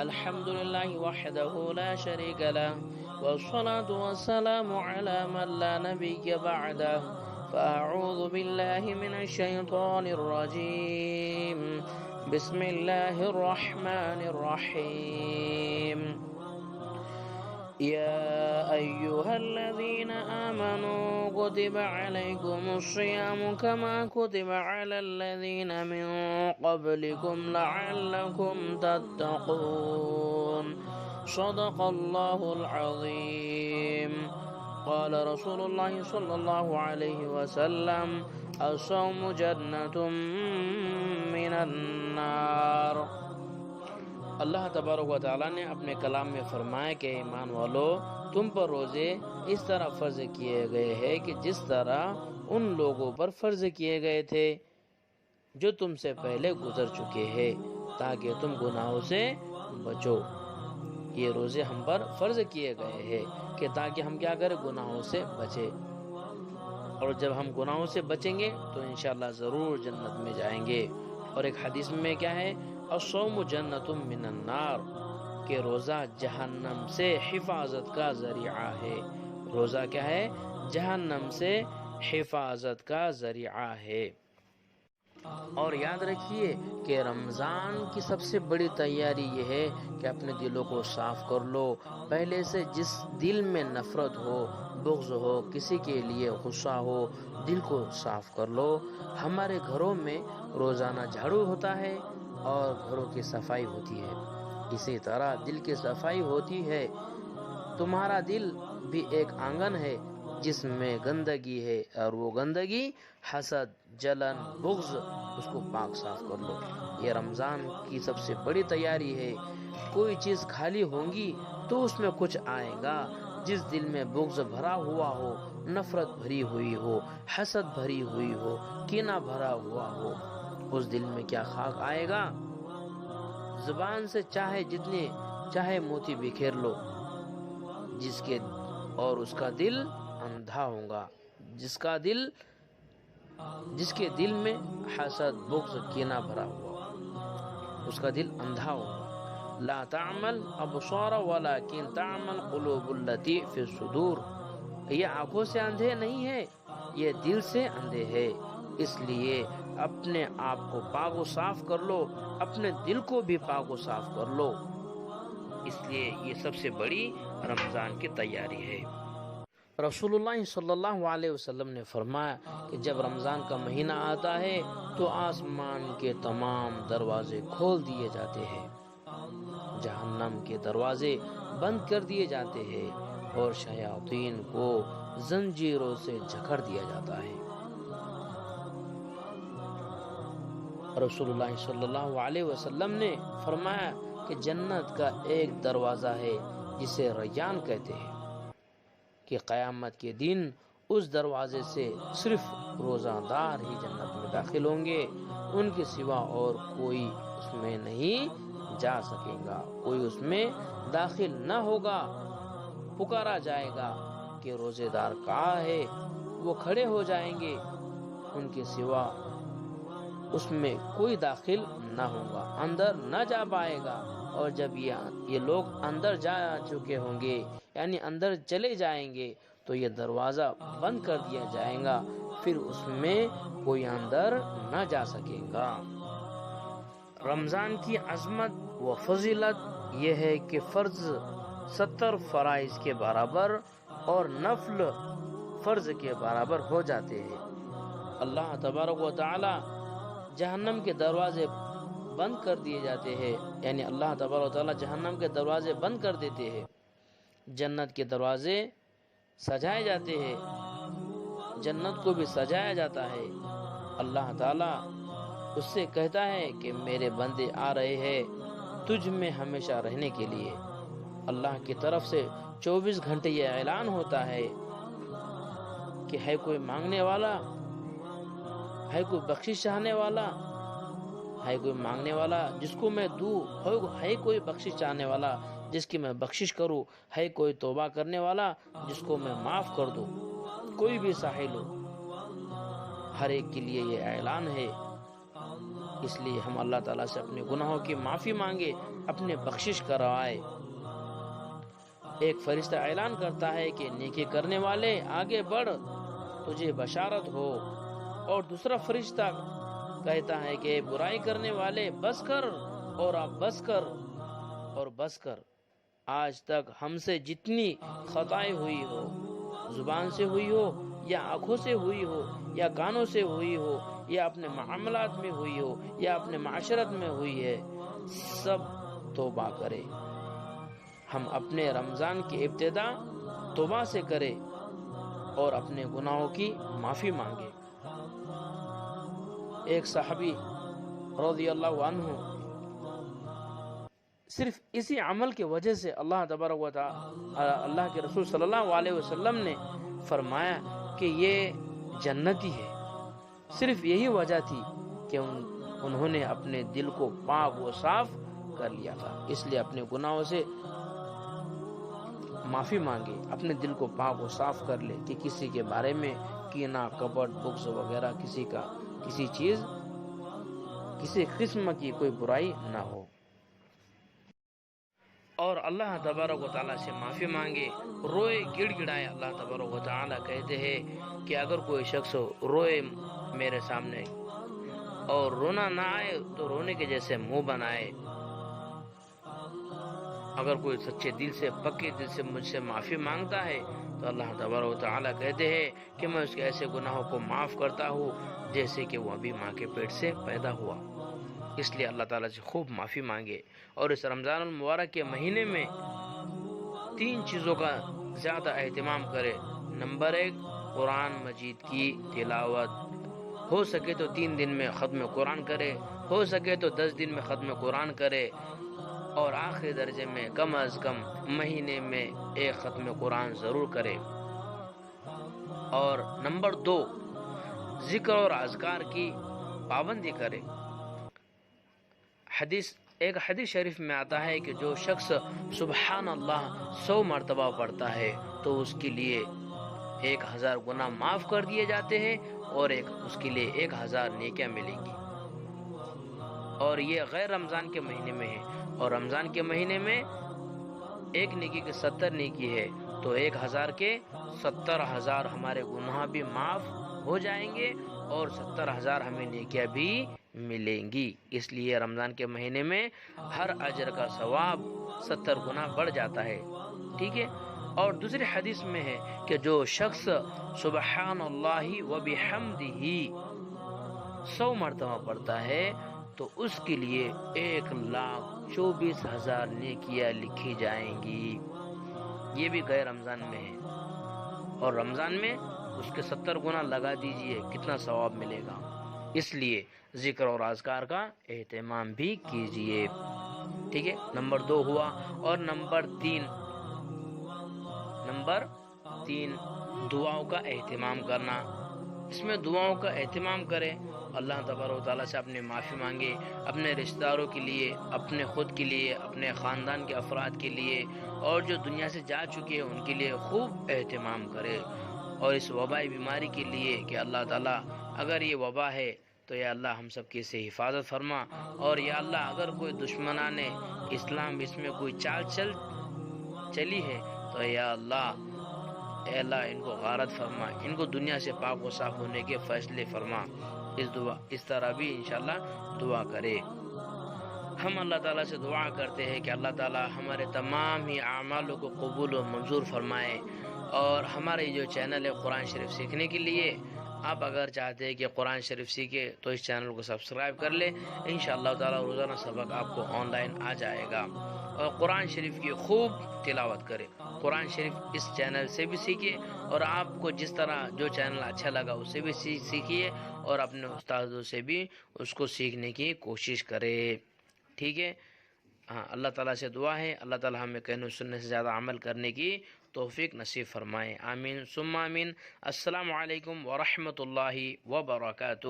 الحمد لله وحده لا شريك له والصلاة والسلام على من لا نبي بعده فأعوذ بالله من الشيطان الرجيم بسم الله الرحمن الرحيم يا أيها الذين آمنوا كتب عليكم الصيام كما كتب على الذين من قبلكم لعلكم تتقون صدق الله العظيم قال رسول الله صلى الله عليه وسلم الصوم جنة من النار۔ اللہ تبارک و تعالیٰ نے اپنے کلام میں فرمایا کہ ایمان والو، تم پر روزے اس طرح فرض کیے گئے ہیں کہ جس طرح ان لوگوں پر فرض کیے گئے تھے جو تم سے پہلے گزر چکے ہیں، تاکہ تم گناہوں سے بچو۔ یہ روزے ہم پر فرض کیے گئے ہیں کہ تاکہ ہم کیا کریں، گناہوں سے بچیں، اور جب ہم گناہوں سے بچیں گے تو انشاءاللہ ضرور جنت میں جائیں گے۔ اور ایک حدیث میں کیا ہے، الصوم جنت من النار، کہ روزہ جہنم سے حفاظت کا ذریعہ ہے۔ روزہ کیا ہے؟ جہنم سے حفاظت کا ذریعہ ہے۔ اور یاد رکھیے کہ رمضان کی سب سے بڑی تیاری یہ ہے کہ اپنے دلوں کو صاف کر لو۔ پہلے سے جس دل میں نفرت ہو، بغض ہو، کسی کے لیے غصہ ہو، دل کو صاف کر لو۔ ہمارے گھروں میں روزانہ جھاڑو ہوتا ہے اور گھروں کی صفائی ہوتی ہے، اسی طرح دل کی صفائی ہوتی ہے۔ تمہارا دل بھی ایک آنگن ہے جس میں گندگی ہے، اور وہ گندگی حسد، جلن، بغض، اس کو پاک صاف کر لو۔ یہ رمضان کی سب سے بڑی تیاری ہے۔ کوئی چیز خالی ہوگی تو اس میں کچھ آئے گا۔ جس دل میں بغض بھرا ہوا ہو، نفرت بھری ہوئی ہو، حسد بھری ہوئی ہو، کینہ بھرا ہوا ہو، اس دل میں کیا خاک آئے گا؟ زبان سے چاہے جتنے چاہے موتی بکھیر لو، اور اس کا دل اندھا ہوگا۔ جس کے دل میں حسد، بغض، کینہ بھرا ہوا، اس کا دل اندھا ہوگا۔ لا تعمل ابصار ولكن تعمل قلوب التي في الصدور۔ یہ آنکھوں سے اندھے نہیں ہے، یہ دل سے اندھے ہے۔ اس لیے اپنے آپ کو پاک و صاف کر لو، اپنے دل کو بھی پاک و صاف کر لو۔ اس لیے یہ سب سے بڑی رمضان کی تیاری ہے۔ رسول اللہ صلی اللہ علیہ وسلم نے فرمایا کہ جب رمضان کا مہینہ آتا ہے تو آسمان کے تمام دروازے کھول دیے جاتے ہیں، جہنم کے دروازے بند کر دیے جاتے ہیں، اور شیاطین کو زنجیروں سے جکڑ دیا جاتا ہے۔ رسول اللہ صلی اللہ علیہ وسلم نے فرمایا کہ جنت کا ایک دروازہ ہے جسے ریان کہتے ہیں، کہ قیامت کے دن اس دروازے سے صرف روزہ دار ہی جنت میں داخل ہوں گے، ان کے سوا اور کوئی اس میں نہیں جا سکے گا، کوئی اس میں داخل نہ ہوگا۔ پکارا جائے گا کہ روزے دار کہاں ہے؟ وہ کھڑے ہو جائیں گے، ان کے سوا اس میں کوئی داخل نہ ہوگا، اندر نہ جا پائے گا۔ اور جب یہ لوگ اندر جا چکے ہوں گے، یعنی اندر چلے جائیں گے، تو یہ دروازہ بند کر دیا جائے گا، پھر اس میں کوئی اندر نہ جا سکے گا۔ رمضان کی عظمت و فضیلت یہ ہے کہ فرض 70 فرائض کے برابر اور نفل فرض کے برابر ہو جاتے ہیں۔ اللہ تبارک و تعالی جہنم کے دروازے بند کر دیے جاتے ہیں، یعنی اللہ تبارک و تعالی جہنم کے دروازے بند کر دیتے ہیں، جنت کے دروازے سجائے جاتے ہیں، جنت کو بھی سجایا جاتا ہے۔ اللہ تعالی اس سے کہتا ہے کہ میرے بندے آ رہے ہیں تجھ میں ہمیشہ رہنے کے لیے۔ اللہ کی طرف سے 24 گھنٹے یہ اعلان ہوتا ہے کہ ہے کوئی مانگنے والا، ہے کوئی بخشش چاہنے والا، ہے کوئی مانگنے والا جس کو میں دوں، ہے کوئی بخشش چاہنے والا جس کی میں بخشش کروں، ہے کوئی توبہ کرنے والا جس کو میں معاف کر دوں، کوئی بھی ساحل ہو، ہر ایک کے لیے یہ اعلان ہے۔ اس لیے ہم اللہ تعالیٰ سے اپنے گناہوں کی معافی مانگے، اپنے بخشش کروائے۔ ایک فرشتہ اعلان کرتا ہے کہ نیکی کرنے والے آگے بڑھ، تجھے بشارت ہو، اور دوسرا فرشتہ کہتا ہے کہ برائی کرنے والے بس کر، اور اب بس کر اور بس کر۔ آج تک ہم سے جتنی خطائیں ہوئی ہو، زبان سے ہوئی ہو یا آنکھوں سے ہوئی ہو یا کانوں سے ہوئی ہو یا اپنے معاملات میں ہوئی ہو یا اپنے معاشرت میں ہوئی ہے، سب توبہ کرے۔ ہم اپنے رمضان کی ابتدا توبہ سے کریں اور اپنے گناہوں کی معافی مانگے۔ ایک صحابی رضی اللہ عنہ صرف اسی عمل کی وجہ سے اللہ تبارک و تعالی، اللہ کے رسول صلی اللہ علیہ وسلم نے فرمایا کہ یہ جنتی ہے۔ صرف یہی وجہ تھی کہ انہوں نے اپنے دل کو پاک و صاف کر لیا تھا۔ اس لیے اپنے گناہوں سے معافی مانگے، اپنے دل کو پاک و صاف کر لے کہ کسی کے بارے میں کینہ، کپٹ، بغض وغیرہ کسی چیز، کسی قسم کی کوئی برائی نہ ہو، اور اللہ تبارک و تعالیٰ سے معافی مانگے، روئے گڑ گڑائے۔ اللہ تبارک و تعالیٰ کہتے ہیں کہ اگر کوئی شخص روئے میرے سامنے اور رونا نہ آئے تو رونے کے جیسے منہ بنائے۔ اگر کوئی سچے دل سے، پکے دل سے مجھ سے معافی مانگتا ہے تو اللہ تبارک و تعالیٰ کہتے ہیں کہ میں اس کے ایسے گناہوں کو معاف کرتا ہوں جیسے کہ وہ ابھی ماں کے پیٹ سے پیدا ہوا۔ اس لیے اللہ تعالیٰ سے خوب معافی مانگے، اور اس رمضان المبارک کے مہینے میں 3 چیزوں کا زیادہ اہتمام کرے۔ نمبر 1، قرآن مجید کی تلاوت، ہو سکے تو 3 دن میں ختم قرآن کرے، ہو سکے تو 10 دن میں ختم قرآن کرے، اور آخری درجے میں کم از کم مہینے میں 1 ختم قرآن ضرور کرے۔ اور نمبر 2، ذکر اور اذکار کی پابندی کرے۔ ایک حدیث شریف میں آتا ہے کہ جو شخص سبحان اللہ 100 مرتبہ پڑھتا ہے تو اس کے لیے 1000 گناہ معاف کر دیے جاتے ہیں، اور اس کے لیے 1000 نیکیاں ملیں گی۔ اور یہ غیر رمضان کے مہینے میں ہے، اور رمضان کے مہینے میں 1 نیکی کے 70 نیکی ہے، تو 1000 کے 70,000 ہمارے گناہ بھی معاف ہو جائیں گے، اور 70,000 ہمیں نیکیاں بھی ملیں گی۔ اس لیے رمضان کے مہینے میں ہر اجر کا ثواب 70 گنا بڑھ جاتا ہے، ٹھیک ہے۔ اور دوسری حدیث میں ہے کہ جو شخص سبحان اللہ و بحمدہ 100 مرتبہ پڑھتا ہے تو اس کے لیے 1,24,000 نیکیاں لکھی جائیں گی۔ یہ بھی غیر رمضان میں ہے، اور رمضان میں اس کے 70 گنا لگا دیجئے، کتنا ثواب ملے گا۔ اس لیے ذکر اور اذکار کا اہتمام بھی کیجئے، ٹھیک ہے۔ نمبر 2 ہوا، اور نمبر 3 دعاؤں کا اہتمام کرنا۔ اس میں دعاؤں کا اہتمام کرے، اللہ تبارک و تعالیٰ سے اپنے معافی مانگے، اپنے رشتہ داروں کے لیے، اپنے خود کے لیے، اپنے خاندان کے افراد کے لیے، اور جو دنیا سے جا چکے ہیں ان کے لیے خوب اہتمام کرے، اور اس وبائی بیماری کے لیے کہ اللہ تعالیٰ اگر یہ وبا ہے تو یا اللہ ہم سب کی سے حفاظت فرما، اور یا اللہ اگر کوئی دشمنان اسلام اس میں کوئی چال چلی ہے تو یا اللہ، اے اللہ ان کو غارت فرما، ان کو دنیا سے پاک و صاف ہونے کے فیصلے فرما۔ اس طرح بھی انشاءاللہ دعا کرے۔ ہم اللہ تعالیٰ سے دعا کرتے ہیں کہ اللہ تعالیٰ ہمارے تمام ہی اعمالوں کو قبول و منظور فرمائے، اور ہمارے جو چینل ہے قرآن شریف سیکھنے کے لیے، آپ اگر چاہتے ہیں کہ قرآن شریف سیکھے تو اس چینل کو سبسکرائب کر لیں، انشاءاللہ تعالیٰ روزانہ سبق آپ کو آن لائن آ جائے گا، اور قرآن شریف کی خوب تلاوت کرے۔ قرآن شریف اس چینل سے بھی سیکھیے، اور آپ کو جس طرح جو چینل اچھا لگا اس سے بھی سیکھیے، اور اپنے استادوں سے بھی اس کو سیکھنے کی کوشش کرے، ٹھیک ہے۔ ہاں، اللہ تعالیٰ سے دعا ہے اللہ تعالیٰ ہمیں کہنے سننے سے زیادہ عمل کرنے کی توفیق نصیب فرمائے، آمین ثم آمین۔ السلام علیکم ورحمۃ اللہ وبرکاتہ۔